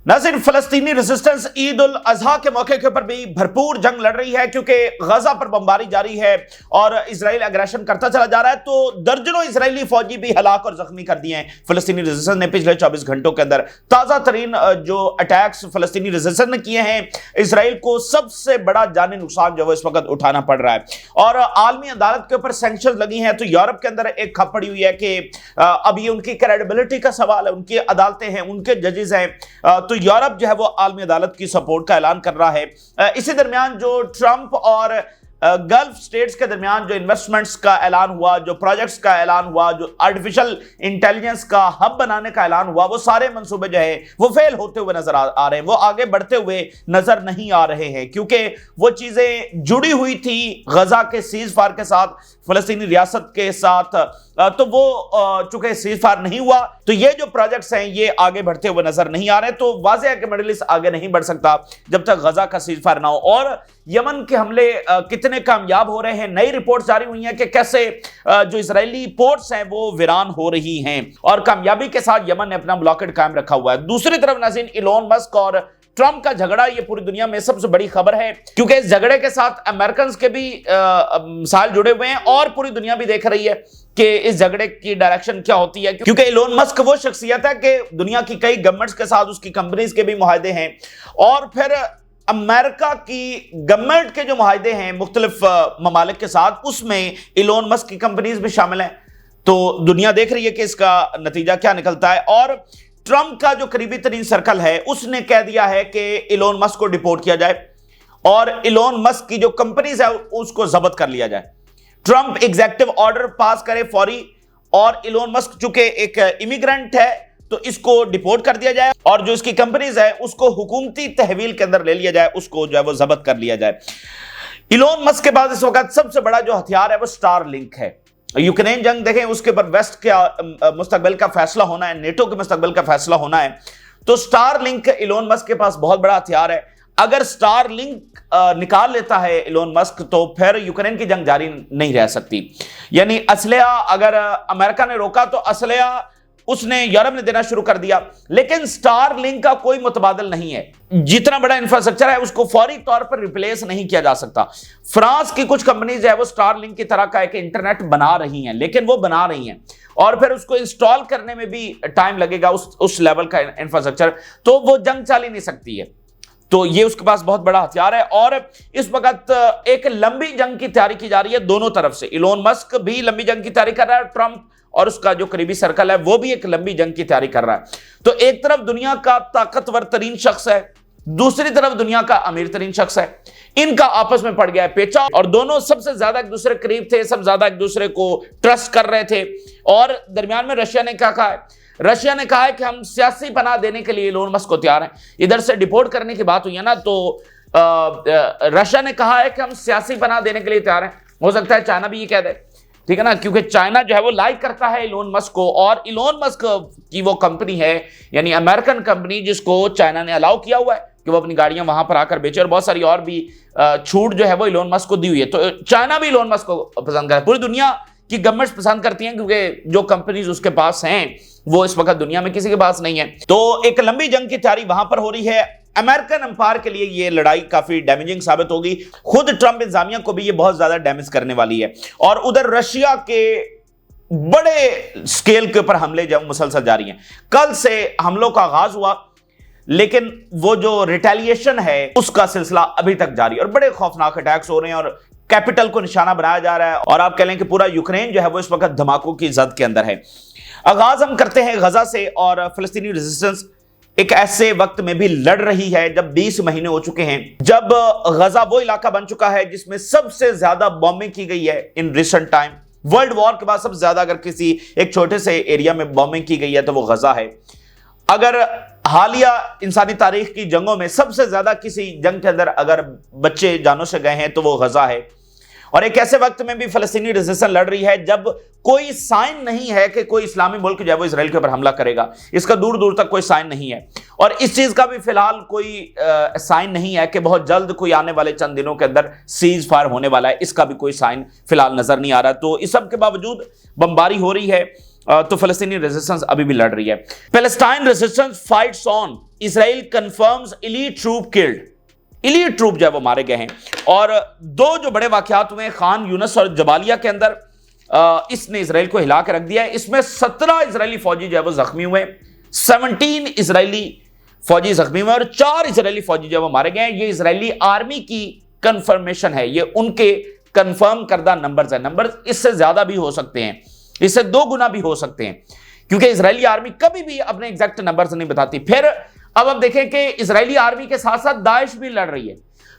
नाज़रीन, फलस्तीनी रेजिस्टेंस ईद उल अजहा के मौके के ऊपर भी भरपूर जंग लड़ रही है क्योंकि गजा पर बमबारी जारी है और इजराइल अग्रेशन करता चला जा रहा है। तो दर्जनों इजरायली फौजी भी हलाक और जख्मी कर दिए हैं। फलस्तीनी रेजिस्टेंस ने पिछले 24 घंटों के अंदर ताजा तरीन जो अटैक्स फलस्तीनी रेजिस्टेंस ने किए हैं, इसराइल को सबसे बड़ा जानी नुकसान जो है इस वक्त उठाना पड़ रहा है और आलमी अदालत के ऊपर सैंक्शन लगी हैं। तो यूरोप के अंदर एक खबर पड़ी हुई है कि अब ये उनकी क्रेडिबिलिटी का सवाल है, उनकी अदालतें हैं, उनके जजेस हैं। तो यूरोप जो है वो आलमी अदालत की सपोर्ट का ऐलान कर रहा है। इसी दरमियान जो ट्रंप और गल्फ स्टेट्स के दरमियान जो इन्वेस्टमेंट्स का ऐलान हुआ, जो प्रोजेक्ट्स का ऐलान हुआ, जो आर्टिफिशियल इंटेलिजेंस का हब बनाने का ऐलान हुआ, वो सारे मंसूबे जो है वो फेल होते हुए नजर आ रहे हैं, वो आगे बढ़ते हुए नजर नहीं आ रहे हैं क्योंकि वो चीजें जुड़ी हुई थी गजा के सीज फायर के साथ, फलस्तीनी रियासत के साथ। तो वो चूंकि सीज फायर नहीं हुआ तो ये जो प्रोजेक्ट्स हैं ये आगे बढ़ते हुए नजर नहीं आ रहे। तो वाज़ेह है कि मिडिल ईस्ट आगे नहीं बढ़ सकता जब तक गजा का सीज फायर ना हो। और यमन के हमले कितने कामयाब हो रहे हैं, नई रिपोर्ट्स जारी हुई हैं कि कैसे जो इजरायली पोर्ट्स हैं वो वीरान हो रही हैं और कामयाबी के साथ यमन ने अपना ब्लॉकेड कायम रखा हुआ है। दूसरी तरफ नाज़रीन, इलोन मस्क और ट्रंप का झगड़ा ये पूरी दुनिया में सबसे बड़ी खबर है क्योंकि इस झगड़े के साथ अमेरिकन के भी मिसाल जुड़े हुए हैं और पूरी दुनिया भी देख रही है कि इस झगड़े की डायरेक्शन क्या होती है क्योंकि इलोन मस्क वो शख्सियत है कि दुनिया की कई गवर्नमेंट्स के साथ उसकी कंपनीज के भी मुआहदे हैं और फिर अमेरिका की गवर्नमेंट के जो मुआहदे हैं मुख्तलिफ ममालिक के साथ, उसमें इलोन मस्क की कंपनीज भी शामिल हैं। तो दुनिया देख रही है कि इसका नतीजा क्या निकलता है। और ट्रंप का जो करीबी तरीन सर्कल है उसने कह दिया है कि इलोन मस्क को डिपोर्ट किया जाए और इलोन मस्क की जो कंपनीज है उसको जब्त कर लिया जाए। ट्रंप एग्जीक्यूटिव ऑर्डर पास करे फौरी और इलोन मस्क चूंकि एक इमिग्रेंट है तो इसको डिपोर्ट कर दिया जाए और जो इसकी कंपनीज है उसको हुकूमती तहवील के अंदर ले लिया जाए, उसको जो है वो जब्त कर लिया जाए। इलोन मस्क के पास इस वक्त सबसे बड़ा जो हथियार है वो स्टारलिंक है। यूक्रेन जंग देखें, उसके ऊपर वेस्ट के मुस्तकबिल का फैसला होना है, नेटो के मुस्तकबिल का फैसला होना है। तो स्टारलिंक इलोन मस्क के पास बहुत बड़ा हथियार है। अगर स्टारलिंक निकाल लेता है इलोन मस्क तो फिर यूक्रेन की जंग जारी नहीं रह सकती। यानी असलहा अगर अमेरिका ने रोका तो असलहा उसने यूरोप ने देना शुरू कर दिया, लेकिन स्टारलिंक का कोई मुतबादल नहीं है। जितना बड़ा इंफ्रास्ट्रक्चर है उसको फौरी तौर पर रिप्लेस नहीं किया जा सकता। फ्रांस की कुछ कंपनीज है वो स्टारलिंक की तरह का एक इंटरनेट बना रही हैं, लेकिन वो बना रही हैं और फिर उसको इंस्टॉल करने में भी टाइम लगेगा उस लेवल का इंफ्रास्ट्रक्चर, तो वो जंग चल ही नहीं सकती है। तो ये उसके पास बहुत बड़ा हथियार है और इस वक्त एक लंबी जंग की तैयारी की जा रही है दोनों तरफ से। इलोन मस्क भी लंबी जंग की तैयारी कर रहा है, ट्रंप और उसका जो करीबी सर्कल है वो भी एक लंबी जंग की तैयारी कर रहा है। तो एक तरफ दुनिया का ताकतवर तरीन शख्स है, दूसरी तरफ दुनिया का अमीर तरीन शख्स है। इनका आपस में पड़ गया है पेचा और दोनों सबसे ज्यादा एक दूसरे के करीब थे, सब ज्यादा एक दूसरे को ट्रस्ट कर रहे थे। और दरमियान में रशिया ने क्या कहा है? रशिया ने कहा है कि हम सियासी पनाह देने के लिए इलोन मस्क को तैयार हैं। इधर से डिपोर्ट करने की बात हुई है ना, तो रशिया ने कहा है कि हम सियासी पनाह देने के लिए तैयार हैं। हो सकता है चाइना भी ये कह दे, ठीक है ना, क्योंकि चाइना जो है वो लाइक करता है इलोन मस्क को और इलोन मस्क की वो कंपनी है यानी अमेरिकन कंपनी जिसको चाइना ने अलाउ किया हुआ है कि वो अपनी गाड़ियां वहां पर आकर बेचे और बहुत सारी और भी छूट जो है वो इलोन मस्क को दी हुई है। तो चाइना भी इलोन मस्क को पसंद करता है, पूरी दुनिया की गवर्नमेंट्स पसंद करती हैं क्योंकि जो कंपनीज उसके पास हैं वो इस वक्त दुनिया में किसी के पास नहीं है। तो एक लंबी जंग की तैयारी वहां पर हो रही है। अमेरिकन अंपायर के लिए ये लड़ाई काफी डैमेजिंग साबित होगी। खुद ट्रंप इंतजामिया को भी ये बहुत ज्यादा डैमेज करने वाली है और उधर रशिया के बड़े स्केल के ऊपर हमले जब मुसलसल जारी हैं। कल से हमलों का आगाज हुआ लेकिन वो जो रिटेलिएशन है उसका सिलसिला अभी तक जारी और बड़े खौफनाक अटैक्स हो रहे हैं और कैपिटल को निशाना बनाया जा रहा है और आप कह लें कि पूरा यूक्रेन जो है वो इस वक्त धमाकों की जद के अंदर है। आगाज हम करते हैं गजा से और फिलिस्तीनी रेजिस्टेंस एक ऐसे वक्त में भी लड़ रही है जब 20 महीने हो चुके हैं, जब गजा वो इलाका बन चुका है जिसमें सबसे ज्यादा बॉम्बिंग की गई है in recent time. World war के बाद सबसे ज्यादा अगर किसी एक छोटे से एरिया में बॉम्बिंग की गई है तो वो गजा है। अगर हालिया इंसानी तारीख की जंगों में सबसे ज्यादा किसी जंग के अंदर अगर बच्चे जानों से गए हैं तो वो गजा है। और एक ऐसे वक्त में भी फलस्तीनी रेजिस्टेंस लड़ रही है जब कोई साइन नहीं है कि कोई इस्लामी मुल्क जो है वो इसराइल के ऊपर हमला करेगा। इसका दूर दूर तक कोई साइन नहीं है और इस चीज का भी फिलहाल कोई साइन नहीं है कि बहुत जल्द कोई आने वाले चंद दिनों के अंदर सीज फायर होने वाला है। इसका भी कोई साइन फिलहाल नजर नहीं आ रहा। तो इस सब के बावजूद बमबारी हो रही है तो फलस्तीनी रेजिस्टेंस अभी भी लड़ रही है। Palestine resistance fights on, Israel confirms elite troop killed, elite troop जो है वो मारे गए हैं। और दो जो बड़े वाकयात हुए खान यूनस और जबालिया के अंदर, इसने इसराइल को हिला के रख दिया है। इसमें 17 इजरायली फौजी जो है वो जख्मी हुए, 17 इजरायली फौजी जख्मी हुए और 4 इजरायली फौजी जो है वो मारे गए हैं। ये इजरायली आर्मी की कंफर्मेशन है, ये उनके कंफर्म करदा नंबर्स है। नंबर्स इससे ज्यादा भी हो सकते हैं, इससे 2 गुना भी हो सकते हैं, क्योंकि इजरायली आर्मी कभी भी अपने एग्जैक्ट नंबर्स नहीं बताती। फिर अब आप देखें कि इजरायली आर्मी के साथ साथ दाइश भी लड़ रही है,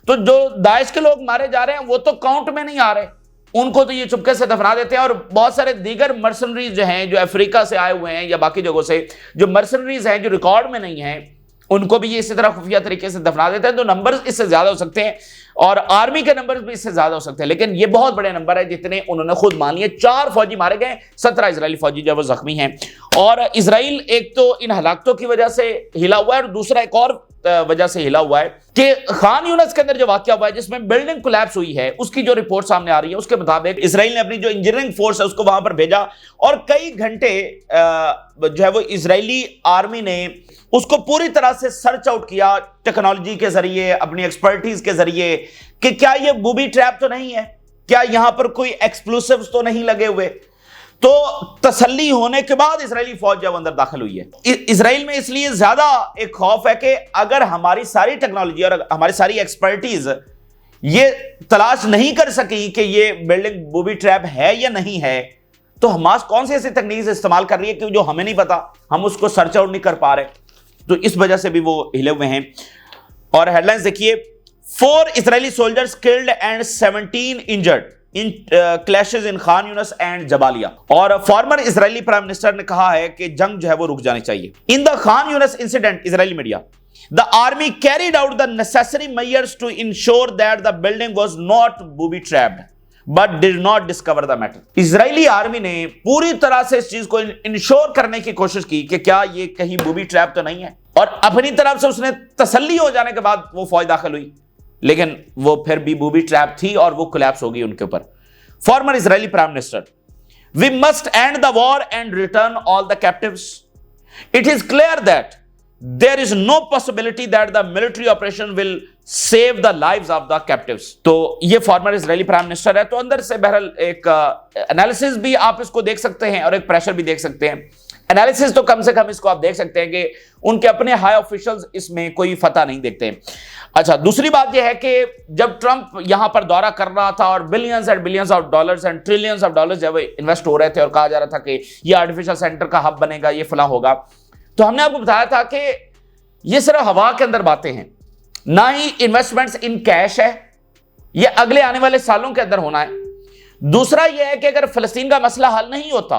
तो जो दाइश के लोग मारे जा रहे हैं वो तो काउंट में नहीं आ रहे, उनको तो ये चुपके से दफना देते हैं। और बहुत सारे दीगर मर्सनरीज जो हैं, जो अफ्रीका से आए हुए हैं या बाकी जगहों से जो मर्सनरीज हैं, जो रिकॉर्ड में नहीं हैं, उनको भी ये इसी तरह खुफिया तरीके से दफना देते हैं। तो नंबर्स इससे ज्यादा हो सकते हैं और आर्मी के नंबर्स भी इससे ज्यादा हो सकते हैं, लेकिन ये बहुत बड़े नंबर है जितने उन्होंने खुद मान लिए। 4 फौजी मारे गए, 17 इजरायली फौजी जो वो जख्मी हैं। और इजराइल एक तो इन हलाकतों की वजह से हिला हुआ है और दूसरा एक और वजह से हिला हुआ है कि खान यूनस के अंदर जो वाकया हुआ है जिसमें बिल्डिंग कोलैप्स हुई है, उसकी जो रिपोर्ट सामने आ रही है उसके मुताबिक इजराइल ने अपनी जो इंजीनियरिंग फोर्स है उसको वहां पर भेजा और कई घंटे जो है वो इजरायली आर्मी ने उसको पूरी तरह से सर्च आउट किया टेक्नोलॉजी के जरिए, अपनी एक्सपर्टीज के जरिए, कि क्या ये बूबी ट्रैप तो नहीं है, क्या यहां पर कोई एक्सप्लोसिव्स तो नहीं लगे हुए। तो तसल्ली होने के बाद इजरायली फौज जब अंदर दाखिल हुई है। इजराइल में इसलिए ज्यादा एक खौफ है कि अगर हमारी सारी टेक्नोलॉजी और हमारी सारी एक्सपर्टीज ये तलाश नहीं कर सकी कि ये बिल्डिंग बूबी ट्रैप है या नहीं है, तो हमास कौन सी ऐसी तकनीक इस्तेमाल कर रही है कि जो हमें नहीं पता, हम उसको सर्च आउट नहीं कर पा रहे। तो इस वजह से भी वो हिले हुए हैं। और हेडलाइंस देखिए, 4 Israeli soldiers killed and 17 injured in clashes in Khan Younis and Jabalia. और फॉर्मर इजरायली प्राइम मिनिस्टर ने कहा है कि जंग जो है वो रुक जानी चाहिए। In the Khan Younis incident, Israeli media, the army carried out the necessary measures to ensure that the building was not booby trapped but did not discover the matter. Israeli army ने पूरी तरह से इस चीज को ensure करने की कोशिश की कि क्या ये कहीं बूबी ट्रैप तो नहीं है, और अपनी तरफ से उसने तसल्ली हो जाने के बाद वो फौज दाखिल हुई, लेकिन वो फिर भी बूबी ट्रैप थी और वो कोलैप्स हो गई उनके ऊपर। Former Israeli prime minister, we must end the war and return all the captives. It is clear that there is no possibility that the military operation will save the lives of the captives. तो ये farmer Israeli prime minister है, तो अंदर से बहरहाल एक analysis भी आप इसको देख सकते हैं और एक प्रेशर भी देख सकते हैं। एनालिसिस तो कम से कम इसको आप देख सकते हैं कि उनके अपने हाई ऑफिशियल्स इसमें कोई फतह नहीं देखते हैं। अच्छा, दूसरी बात यह है कि जब ट्रंप यहां पर दौरा कर रहा था और billions and billions of dollars and trillions of dollars जब इन्वेस्ट हो रहे थे और कहा जा रहा था कि ये आर्टिफिशियल सेंटर का हब बनेगा, ये फला होगा, तो हमने आपको बताया था कि ये सिर्फ हवा के अंदर बातें हैं, ना ही इन्वेस्टमेंट्स इन कैश है, ये अगले आने वाले सालों के अंदर होना है। दूसरा यह है कि अगर फिलिस्तीन का मसला हल नहीं होता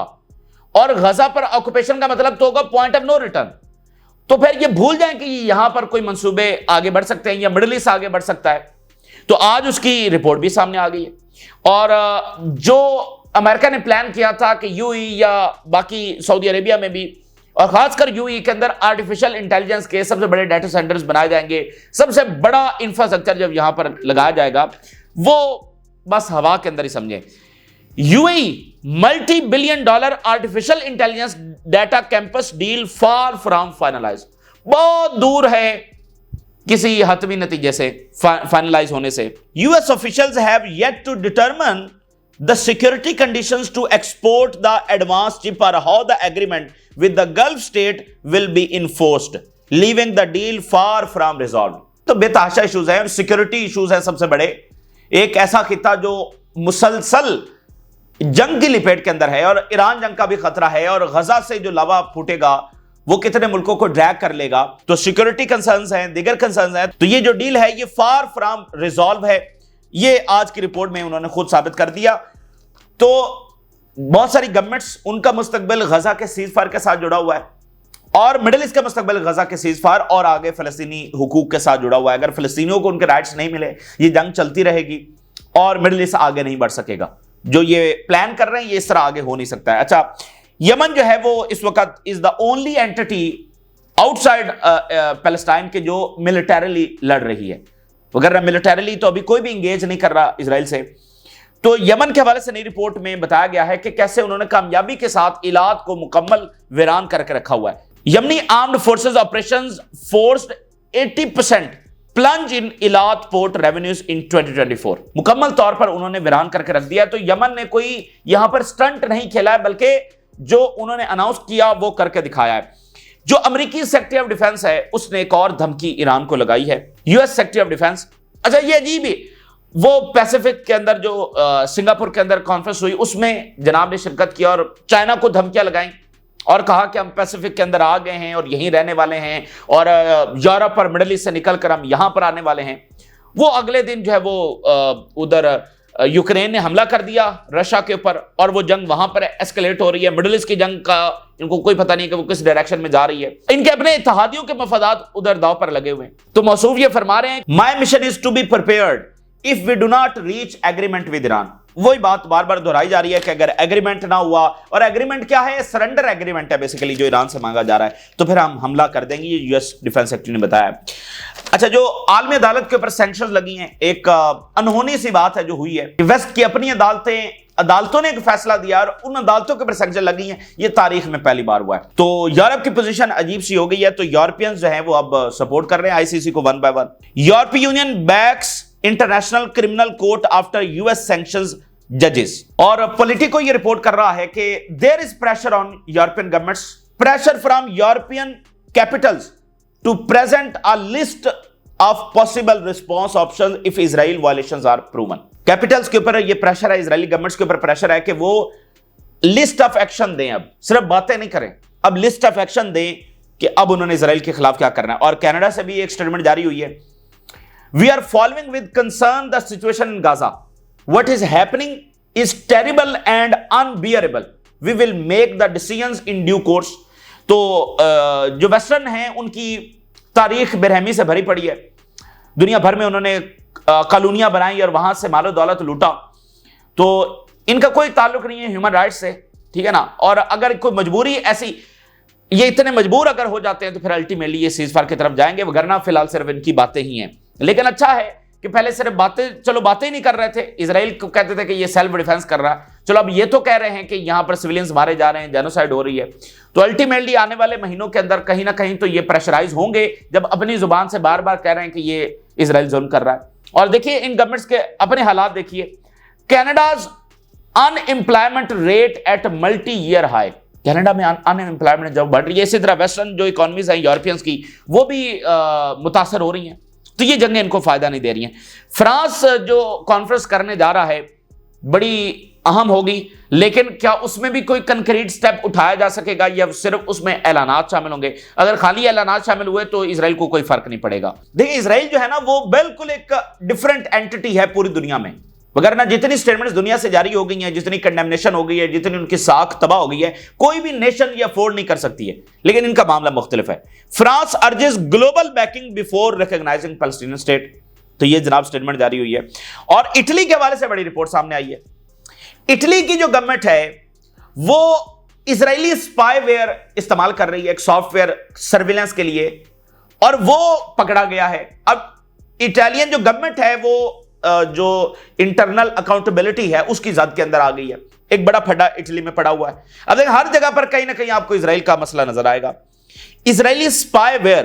और गजा पर ऑक्यूपेशन का मतलब तो होगा पॉइंट ऑफ नो रिटर्न, तो फिर ये भूल जाएं कि यहां पर कोई मंसूबे आगे बढ़ सकते हैं या मिडिल ईस्ट आगे बढ़ सकता है। तो आज उसकी रिपोर्ट भी सामने आ गई है। और जो अमेरिका ने प्लान किया था कि यूएई या बाकी सऊदी अरेबिया में भी और खासकर यूएई के अंदर आर्टिफिशियल इंटेलिजेंस के सबसे बड़े डाटा सेंटर्स बनाए जाएंगे, सबसे बड़ा इंफ्रास्ट्रक्चर जब यहां पर लगाया जाएगा, वो बस हवा के अंदर ही समझे। UAE multi $billion artificial intelligence data campus deal far from finalize, बहुत दूर है किसी हतमी नतीजे से फाइनलाइज होने से। US officials have yet to determine the security conditions to export the advance chip और how the agreement with the gulf state will be enforced, leaving the deal far from resolve. तो बेतहाशा issues है, security issues है सबसे बड़े। एक ऐसा खिता जो मुसलसल जंग की लिपेट के अंदर है और ईरान जंग का भी खतरा है और गजा से जो लावा फूटेगा वो कितने मुल्कों को ड्रैग कर लेगा, तो सिक्योरिटी कंसर्न्स हैं, दिगर कंसर्न्स हैं। तो ये जो डील है ये फार फ्रॉम रिजॉल्व है, ये आज की रिपोर्ट में उन्होंने खुद साबित कर दिया। तो बहुत सारी गवर्नमेंट्स, उनका मुस्तकबिल गजा के सीज़फायर के साथ जुड़ा हुआ है और मिडिल ईस्ट का मुस्तकबिल गजा के सीज़फायर और आगे फिलिस्तीनी हुकूक के साथ जुड़ा हुआ है। अगर फिलिस्तीनियों को उनके राइट्स नहीं मिले, ये जंग चलती रहेगी और मिडिल ईस्ट आगे नहीं बढ़ सकेगा। जो ये प्लान कर रहे हैं ये इस तरह आगे हो नहीं सकता है। अच्छा, यमन जो है वो इस वक्त is the only entity outside Palestine के जो मिलिटरीली लड़ रही है। अगर मिलिटरीली तो अभी कोई भी इंगेज नहीं कर रहा इसराइल से, तो यमन के हवाले से नई रिपोर्ट में बताया गया है कि कैसे उन्होंने कामयाबी के साथ इलाद को मुकम्मल वीरान करके रखा हुआ है। Yemeni armed forces operations forced 80% plunge in Eilat port revenues in 2024। मुकम्मल तौर पर उन्होंने वीरान करके रख दिया। तो यमन ने कोई यहां पर स्टंट नहीं खेला है, बल्कि जो उन्होंने अनाउंस किया वो करके दिखाया है। जो अमेरिकी सेक्रेटरी ऑफ डिफेंस है उसने एक और धमकी ईरान को लगाई है। यूएस सेक्रेटरी ऑफ डिफेंस, अच्छा ये अजीब है, वो पैसिफिक के अंदर जो सिंगापुर के अंदर कॉन्फ्रेंस हुई उसमें जनाब ने शिरकत किया और चाइना को धमकियां लगाई और कहा कि हम पैसिफिक के अंदर आ गए हैं और यहीं रहने वाले हैं और यूरोप और मिडल ईस्ट से निकलकर हम यहां पर आने वाले हैं। वो अगले दिन जो है वो उधर यूक्रेन ने हमला कर दिया रशिया के ऊपर और वो जंग वहां पर एस्केलेट हो रही है। मिडल ईस्ट की जंग का इनको कोई पता नहीं कि वो किस डायरेक्शन में जा रही है। इनके अपने इत्तेहादियों के मफादात उधर दाव पर लगे हुए हैं। तो मौसूफ ये फरमा रहे हैं, my mission is to be prepared if we do not reach agreement with Iran. वही बात बार बार दोहराई जा रही है कि अगर एग्रीमेंट ना हुआ, और एग्रीमेंट क्या है, सरेंडर एग्रीमेंट है बेसिकली जो ईरान से मांगा जा रहा है, तो फिर हम हमला कर देंगे, ये यूएस डिफेंस सेक्रेटरी ने बताया। अच्छा, जो आलमी अदालत के ऊपर सैंक्शंस लगी हैं, एक अनहोनी सी बात है जो हुई है। वेस्ट की अपनी अदालतों ने एक फैसला दिया और उन अदालतों के ऊपर सैंक्शन लगी हैं, ये तारीख में पहली बार हुआ है। तो यूरोप की पोजीशन अजीब सी हो गई है। तो यूरोपियंस जो है वो अब सपोर्ट कर रहे हैं आईसीसी को 1 by 1। European Union backs International Criminal Court after US sanctions जजेस। और पॉलिटिको ये रिपोर्ट कर रहा है कि there is pressure on European governments, pressure from European capitals to present a list of possible response options if Israel violations are proven. Capitals के ऊपर ये प्रेशर है, इजरायली गवर्नमेंट्स के ऊपर प्रेशर है कि वो लिस्ट ऑफ एक्शन दें। अब सिर्फ बातें नहीं करें, अब लिस्ट ऑफ एक्शन दें कि अब उन्होंने इजराइल के खिलाफ क्या करना है। और कनाडा से भी एक स्टेटमेंट जारी हुई है, we are following with concern the situation in Gaza, what is happening is terrible and unbearable, we will make the decisions in due course. तो जो वेस्टर्न हैं उनकी तारीख बेरहमी से भरी पड़ी है। दुनिया भर में उन्होंने कॉलोनियां बनाई और वहां से मालो दौलत लूटा। तो इनका कोई ताल्लुक नहीं है ह्यूमन राइट्स से, ठीक है ना। और अगर कोई मजबूरी ऐसी, ये इतने मजबूर अगर हो जाते हैं तो फिर अल्टीमेटली ये सीजफायर की तरफ जाएंगे, वगरना फिलहाल सिर्फ इनकी बातें ही हैं। लेकिन अच्छा है कि पहले सिर्फ बातें, चलो बातें ही नहीं कर रहे थे, इजराइल को कहते थे कि ये सेल्फ डिफेंस कर रहा है, चलो अब ये तो कह रहे हैं कि यहां पर सिविलियंस मारे जा रहे हैं, जेनोसाइड हो रही है। तो अल्टीमेटली आने वाले महीनों के अंदर कहीं ना कहीं तो ये प्रेशराइज होंगे जब अपनी जुबान से बार बार कह रहे हैं कि ये इजराइल जुल्म कर रहा है। और देखिए इन गवर्नमेंट्स के अपने हालात देखिए, Canada's unemployment rate at multi year high, Canada में अनएम्प्लॉयमेंट जब बढ़ रही है, इसी तरह वेस्टर्न जो इकोनॉमीज हैं यूरोपियंस की वो भी मुतासर हो रही हैं। तो ये जंगें इनको फायदा नहीं दे रही हैं। फ्रांस जो कॉन्फ्रेंस करने जा रहा है बड़ी अहम होगी, लेकिन क्या उसमें भी कोई कंक्रीट स्टेप उठाया जा सकेगा या सिर्फ उसमें ऐलानात शामिल होंगे? अगर खाली ऐलानात शामिल हुए तो इजराइल को कोई फर्क नहीं पड़ेगा। देखिए इजराइल जो है ना वो बिल्कुल एक डिफरेंट एंटिटी है पूरी दुनिया में, वगैरह जितनी स्टेटमेंट्स दुनिया से जारी हो गई हैं, जितनी कंडेमनेशन हो गई है, जितनी उनकी साख तबाह हो गई है, कोई भी नेशन ये अफोर्ड नहीं कर सकती है। लेकिन इनका मामला मुख्तलिफ है। France urges global banking before recognising Palestinian state, तो ये जनाब स्टेटमेंट जारी हुई है। और इटली के हवाले से बड़ी रिपोर्ट सामने आई है। इटली की जो गवर्नमेंट है वो इजरायली स्पाईवेयर इस्तेमाल कर रही है एक सॉफ्टवेयर सर्विलेंस के लिए, और वो पकड़ा गया है। अब इटालियन जो गवर्नमेंट है वो जो इंटरनल अकाउंटेबिलिटी है उसकी जद के अंदर आ गई है। एक बड़ा फड्डा इटली में पड़ा हुआ है। अब देखिए हर जगह पर कहीं ना कहीं आपको इजराइल का मसला नजर आएगा। इजरायली स्पाईवेयर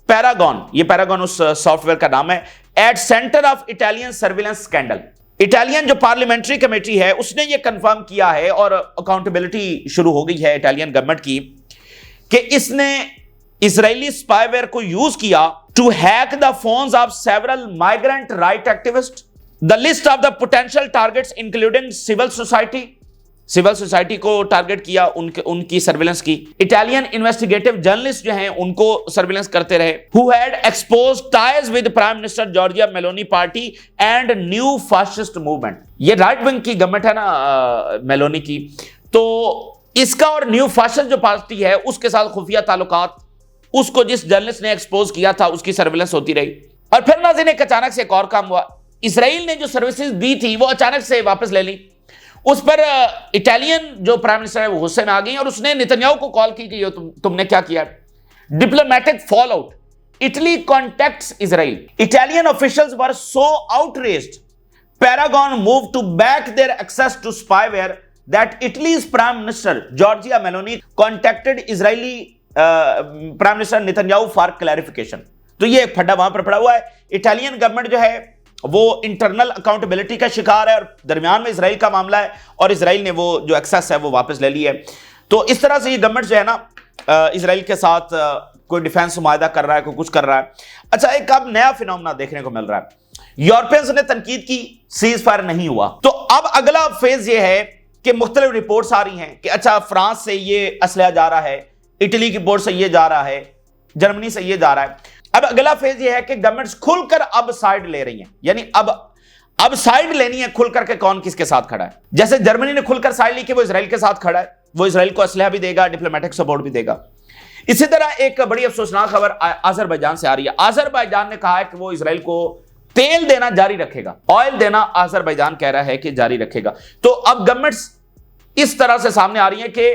पैरागॉन, ये पैरागॉन उस सॉफ्टवेयर का नाम है, at centre of Italian surveillance scandal. Italian जो पार्लियामेंट्री कमेटी है उसने ये कंफर्म किया है और अकाउंटेबिलिटी शुरू हो गई है इटालियन गवर्नमेंट की कि इसने इजरायली स्पाईवेयर को यूज किया to hack the phones of several migrant rights activist. The list of the potential targets including civil society को टारगेट किया, उनकी सर्विलेंस की। इटालियन इन्वेस्टिगेटिव जर्नलिस्ट जो हैं उनको सर्विलेंस करते रहे। Who had exposed ties with prime minister Giorgia Meloni party and new fascist movement. ये राइट विंग की गवर्नमेंट है ना मेलोनी की, तो इसका और न्यू फासिस्ट जो पार्टी है उसके साथ खुफिया ताल्लुकात, उसको जिस जर्नलिस्ट ने एक्सपोज किया था उसकी सर्विलेंस होती रही। और फिर नाज़रीन एक अचानक से एक और काम हुआ, इजराइल ने जो सर्विसेज दी थी वो अचानक से वापस ले ली। उस पर इटालियन जो प्राइम मिनिस्टर है वो गुस्से में आ गई और उसने नेतन्याहू को कॉल की कि तुमने क्या किया। Diplomatic fall out, Italy contacts Israel. Italian officials were so outraged Paragon moved to back their access to spyware that Italy's Prime Minister Giorgia Meloni contacted Israeli Prime Minister Netanyahu for clarification. तो ये एक फड्डा वहां पर पड़ा हुआ है। Italian government जो है वो इंटरनल अकाउंटेबिलिटी का शिकार है और दरमियान में इसराइल का मामला है और इसराइल ने वो जो एक्सेस है वो वापस ले ली है। तो इस तरह से ये गवर्नमेंट जो है ना इसराइल के साथ कोई डिफेंस मुआहदा कर रहा है, कोई कुछ कर रहा है। अच्छा, एक अब नया फिनोमेना देखने को मिल रहा है। यूरोपियंस ने तनकीद की, सीज फायर नहीं हुआ। तो अब अगला फेज ये है कि मुख्तलिफ रिपोर्ट्स आ रही हैं कि अच्छा फ्रांस से ये असलहा जा रहा है, इटली की बोर्ड से ये जा रहा है, जर्मनी से ये जा रहा है। अब अगला फेज ये है कि गवर्नमेंट्स खुलकर अब साइड ले रही हैं, यानी अब साइड लेनी है खुलकर के कौन किसके साथ खड़ा है। जैसे जर्मनी ने खुलकर साइड ली कि वो इसराइल के साथ खड़ा है, वो इसराइल को असलहा भी देगा, डिप्लोमेटिक सपोर्ट भी देगा। इसी तरह एक बड़ी अफसोसनाक खबर अजरबैजान से आ रही है। अजरबैजान ने कहा है कि वो इसराइल को तेल देना जारी रखेगा, ऑयल देना अजरबैजान कह रहा है कि जारी रखेगा। तो अब गवर्नमेंट्स इस तरह से सामने आ रही है कि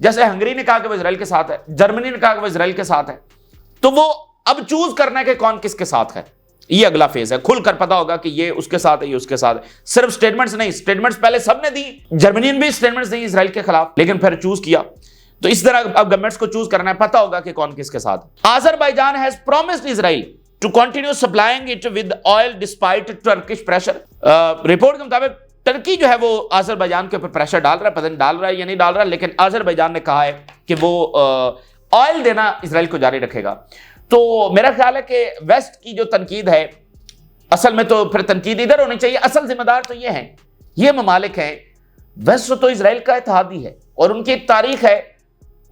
जैसे हंगरी ने कहा कि वो इसराइल के साथ है, जर्मनी ने कहा कि वो इसराइल के साथ है, तो वो अब चूज करना है कि कौन किसके साथ है। ये अगला फेज है, खुलकर पता होगा कि ये उसके साथ है, ये उसके साथ है। सिर्फ स्टेटमेंट्स नहीं, स्टेटमेंट्स पहले सबने दी, जर्मनी ने भी स्टेटमेंट्स दी इसराइल के खिलाफ, लेकिन फिर चूज किया। तो इस तरह अब गवर्नमेंट्स को चूज करना है, पता होगा कि कौन किसके साथ है। Azerbaijan has promised Israel to continue supplying it with oil despite Turkish pressure. Report के मुताबिक टर्की जो है वो अजरबैजान के ऊपर प्रेशर डाल रहा है, पता नहीं डाल रहा है या नहीं डाल रहा है, लेकिन अजरबैजान ने कहा है कि वो ऑयल देना इसराइल को जारी रखेगा। तो मेरा ख्याल है कि वेस्ट की जो तनकीद है, असल में तो फिर तनकीद इधर होनी चाहिए। असल जिम्मेदार तो ये हैं, ये ममालिक हैं, वेस्ट तो इसराइल का इत्तेहादी है और उनकी एक तारीख है,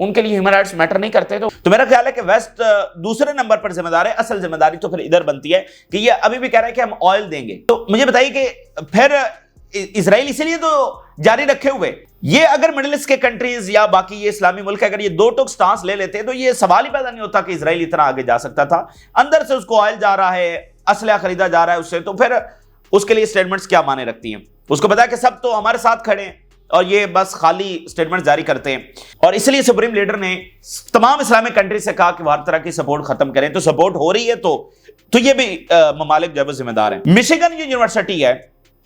उनके लिए ह्यूमन राइट्स मैटर नहीं करते। तो मेरा ख्याल है कि वेस्ट दूसरे नंबर पर जिम्मेदार है। असल जिम्मेदारी तो फिर इधर बनती है कि ये अभी भी कह रहा है कि हम ऑयल देंगे। तो मुझे बताइए कि फिर इसराइल इसीलिए तो जारी रखे हुए, ये अगर मिडिल ईस्ट के कंट्रीज या बाकी ये इस्लामी मुल्क अगर ये दो टुक स्टांस ले लेते तो ये सवाल ही पैदा नहीं होता कि इसराइल इतना आगे जा सकता था। अंदर से उसको ऑयल जा रहा है, असलहा खरीदा जा रहा है उससे, तो फिर उसके लिए स्टेटमेंट्स क्या माने रखती हैं। उसको पता है कि सब तो हमारे साथ खड़े हैं और ये बस खाली स्टेटमेंट जारी करते हैं। और इसलिए सुप्रीम लीडर ने तमाम इस्लामिक कंट्री से कहा कि हर तरह की सपोर्ट खत्म करें। तो सपोर्ट हो रही है तो ये भी ममालिक जो है वो जिम्मेदार है। मिशिगन यूनिवर्सिटी है,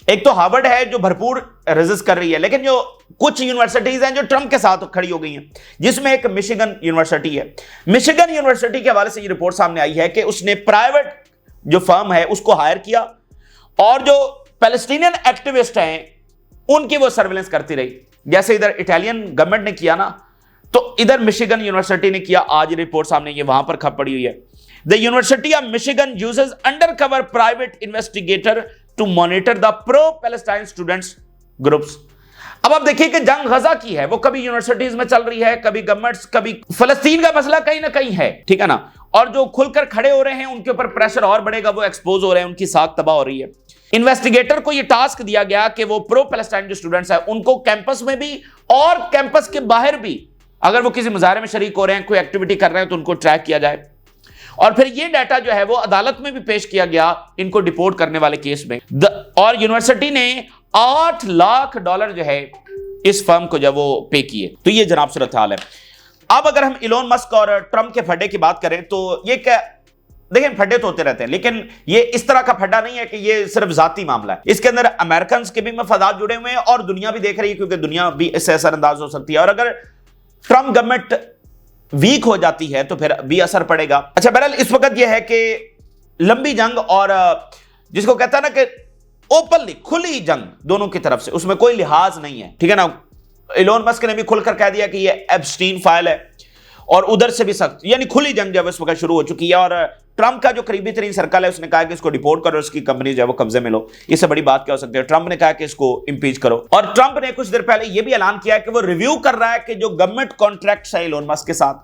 एक तो हार्वर्ड है जो भरपूर रेजिस्ट कर रही है, लेकिन जो कुछ यूनिवर्सिटीज हैं जो ट्रंप के साथ खड़ी हो गई हैं, जिसमें एक मिशिगन यूनिवर्सिटी है। मिशिगन यूनिवर्सिटी के हवाले से ये रिपोर्ट सामने आई है कि उसने प्राइवेट जो फर्म है उसको हायर किया और जो पैलेस्टीनियन एक्टिविस्ट हैं उनकी वो सर्विलेंस करती रही। जैसे इधर इटालियन गवर्नमेंट ने किया ना, तो इधर मिशिगन यूनिवर्सिटी ने किया। आज रिपोर्ट सामने ये वहां पर खप पड़ी हुई है। The University of Michigan uses undercover private investigator to monitor the pro Palestine students groups. अब आप देखिए कि जंग गजा की है, वो कभी यूनिवर्सिटीज में चल रही है, कभी गवर्नमेंट्स, कभी फलस्तीन का मसला कहीं ना कहीं है, ठीक है ना। और जो खुलकर खड़े हो रहे हैं उनके ऊपर प्रेशर और बढ़ेगा, वो एक्सपोज हो रहे हैं, उनकी साख तबाह हो रही है। इन्वेस्टिगेटर को ये टास्क दिया गया कि वो प्रो पैलेस्टाइन जो स्टूडेंट्स हैं उनको कैंपस में भी और कैंपस के बाहर भी, अगर वो किसी मुजाहरे में शरीक हो रहे हैं, कोई एक्टिविटी कर रहे हैं, तो उनको ट्रैक किया जाए। और फिर ये डाटा जो है वो अदालत में भी पेश किया गया इनको डिपोर्ट करने वाले केस में। और यूनिवर्सिटी ने $8 लाख जो है इस फर्म को जब वो पे किए। तो ये जनाब सूरत हाल है। अब अगर हम इलोन मस्क और ट्रंप के फड्डे की बात करें तो ये क्या, देखिए फड्डे तो होते रहते हैं, लेकिन ये इस तरह का फड्डा नहीं है कि ये सिर्फ जाती मामला है। इसके अंदर अमेरिकन के भी मफादात जुड़े हुए हैं और दुनिया भी देख रही है, क्योंकि दुनिया भी इससे असरअंदाज हो सकती है। और अगर ट्रंप गवर्नमेंट वीक हो जाती है तो फिर भी असर पड़ेगा। अच्छा, बहरहाल इस वक्त यह है कि लंबी जंग और जिसको कहता है ना कि ओपनली खुली जंग दोनों की तरफ से, उसमें कोई लिहाज नहीं है, ठीक है ना। इलोन मस्क ने भी खुलकर कह दिया कि यह एप्स्टीन फाइल है और उधर से भी सख्त, यानी खुली जंग जब इस वक्त शुरू हो चुकी है। और ट्रंप का जो करीबी तरीन सर्कल है उसने कहा कि इसको डिपोर्ट करो, इसकी कंपनी जो है वो कब्जे में लो। इससे बड़ी बात क्या हो सकती है। ट्रंप ने कहा कि इसको इंपीच करो। और ट्रंप ने कुछ देर पहले यह भी ऐलान किया कि वो रिव्यू कर रहा है कि जो गवर्नमेंट कॉन्ट्रैक्ट्स है इलोन मस्क के साथ,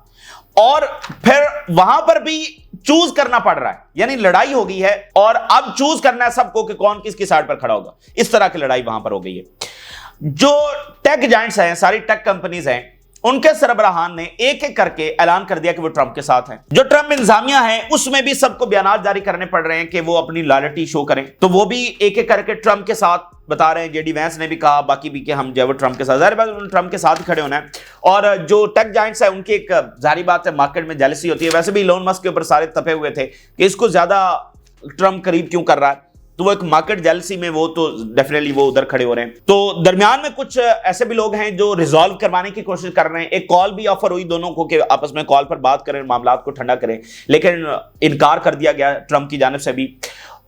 और फिर वहां पर भी चूज करना पड़ रहा है, यानी लड़ाई हो गई है और अब चूज करना है सबको कि कौन किसकी साइड पर खड़ा होगा। इस तरह की लड़ाई वहां पर हो गई है। जो टेक जायंट्स हैं, सारी टेक कंपनीज हैं, उनके सरबराहान ने एक एक करके ऐलान कर दिया कि वो ट्रंप के साथ हैं। जो ट्रंप इंतजामिया है उसमें भी सबको बयान जारी करने पड़ रहे हैं कि वो अपनी लॉयल्टी शो करें, तो वो भी एक एक करके ट्रंप के साथ बता रहे हैं। जेडी वैंस ने भी कहा, बाकी भी कि हम जो है वो ट्रंप के साथ, जाहिर बात है ट्रंप के साथ ही खड़े होना है। और जो टेक जायंट्स है उनकी एक जारी बात है, मार्केट में जेलसी होती है। वैसे भी इलोन मस्क के ऊपर सारे तपे हुए थे कि इसको ज्यादा ट्रंप करीब क्यों कर रहा है, तो वो एक मार्केट जेलसी में वो तो डेफिनेटली वो उधर खड़े हो रहे हैं। तो दरमियान में कुछ ऐसे भी लोग हैं जो रिजॉल्व करवाने की कोशिश कर रहे हैं। एक कॉल भी ऑफर हुई दोनों को कि आपस में कॉल पर बात करें, मामला को ठंडा करें, लेकिन इनकार कर दिया गया ट्रंप की जानिब से भी।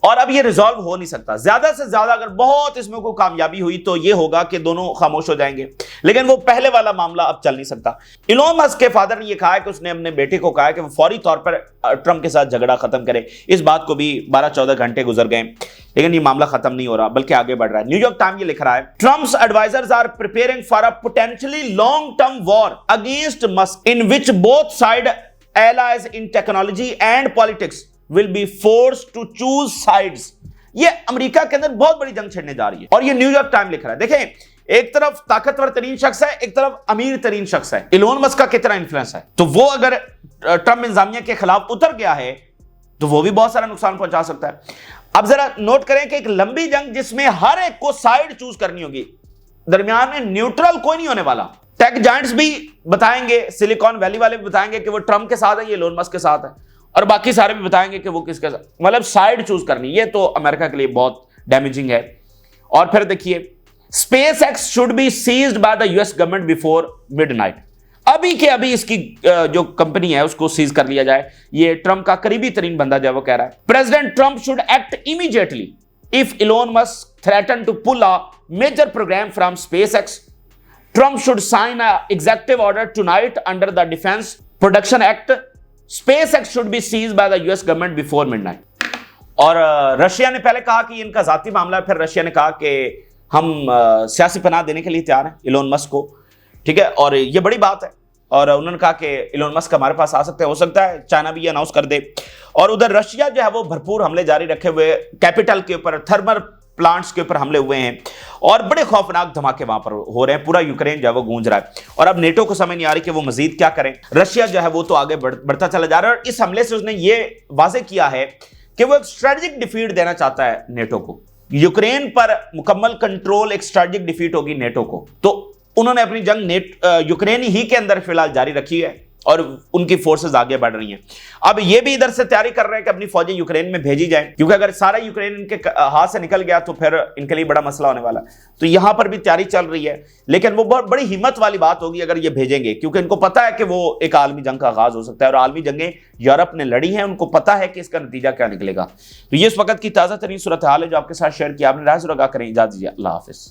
और अब ये रिजॉल्व हो नहीं सकता। ज्यादा से ज्यादा अगर बहुत इसमें कोई कामयाबी हुई तो ये होगा कि दोनों खामोश हो जाएंगे, लेकिन वो पहले वाला मामला अब चल नहीं सकता। इलोन मस्क के फादर ने ये कहा कि उसने अपने बेटे को कहा कि वो फौरी तौर पर ट्रंप के साथ झगड़ा खत्म करे। इस बात को भी 12-14 घंटे गुजर गए, लेकिन ये मामला खत्म नहीं हो रहा बल्कि आगे बढ़ रहा है। न्यूयॉर्क टाइम ये लिख रहा है, Trump's advisers are preparing for a potentially long term war against Musk in which both side allies in technology and politics will be forced to choose sides। ये अमेरिका के अंदर बहुत बड़ी जंग छिड़ने जा रही है और ये न्यूयॉर्क टाइम लिख रहा है। देखें, एक तरफ ताकतवर तरीन शख्स है, एक तरफ अमीर तरीन शख्स है। इलोन मस्क का कितना इन्फ्लुएंस है, तो वो अगर ट्रंप इंतजामिया के खिलाफ उतर गया है तो वो भी बहुत सारा नुकसान पहुंचा सकता है। अब जरा नोट करें कि एक लंबी जंग जिसमें हर एक को साइड चूज करनी होगी, दरमियान में न्यूट्रल कोई नहीं होने वाला। टेक जायंट्स भी बताएंगे, सिलिकॉन वैली वाले भी बताएंगे कि वो ट्रंप के साथ है, ये इलोन मस्क के साथ है, और बाकी सारे भी बताएंगे कि वो किसके साथ, मतलब साइड चूज करनी। ये तो अमेरिका के लिए बहुत डैमेजिंग है। और फिर देखिए, SpaceX should be seized by the US government before midnight. अभी के अभी इसकी जो कंपनी है उसको सीज कर लिया जाए। ये ट्रंप का करीबी तरीन बंदा जो है वो कह रहा है। President Trump should act immediately if Elon Musk threaten to pull a major program from SpaceX. Trump should sign an executive order tonight under the Defense Production Act. SpaceX should be seized by the US government before midnight। और Russia ने पहले कहा कि इनका जाती मामला है, फिर रशिया ने कहा कि हम सियासी पनाह देने के लिए तैयार हैं इलोन मस्क को, ठीक है, और ये बड़ी बात है। और उन्होंने कहा कि इलोन मस्क हमारे पास आ सकते हैं, हो सकता है चाइना भी ये अनाउंस कर दे। और उधर रशिया जो है वो भरपूर हमले जारी रखे हुए, कैपिटल के ऊपर, थर्मल प्लांट्स के ऊपर हमले हुए हैं और बड़े खौफनाक धमाके वहां पर हो रहे हैं। पूरा यूक्रेन जो है वो गूंज रहा है और अब नेटो को समझ नहीं आ रही कि वो मजीद क्या करें। रशिया जो है वो तो आगे बढ़ता चला जा रहा है और इस हमले से उसने ये वाजे किया है कि वो एक स्ट्रेटेजिक डिफीट देना चाहता है नेटो को। यूक्रेन पर मुकम्मल कंट्रोल, एक स्ट्रेटेजिक डिफीट होगी नेटो को। तो उन्होंने अपनी जंग यूक्रेन ही के अंदर फिलहाल जारी रखी है और उनकी फोर्सेस आगे बढ़ रही हैं। अब ये भी इधर से तैयारी कर रहे हैं कि अपनी फौजें यूक्रेन में भेजी जाएं, क्योंकि अगर सारा यूक्रेन इनके हाथ से निकल गया तो फिर इनके लिए बड़ा मसला होने वाला है। तो यहां पर भी तैयारी चल रही है, लेकिन वो बहुत बड़ी हिम्मत वाली बात होगी अगर ये भेजेंगे, क्योंकि इनको पता है कि वो एक आलमी जंग का आगाज हो सकता है और आलमी जंगें यूरोप ने लड़ी हैं, उनको पता है कि इसका नतीजा क्या निकलेगा। तो ये इस वक्त की ताजा तरीन सूरत हाल है जो आपके साथ शेयर किया। आपने राय जरूर आगाह करें। इजाजत दीजिए, अल्लाह हाफिज।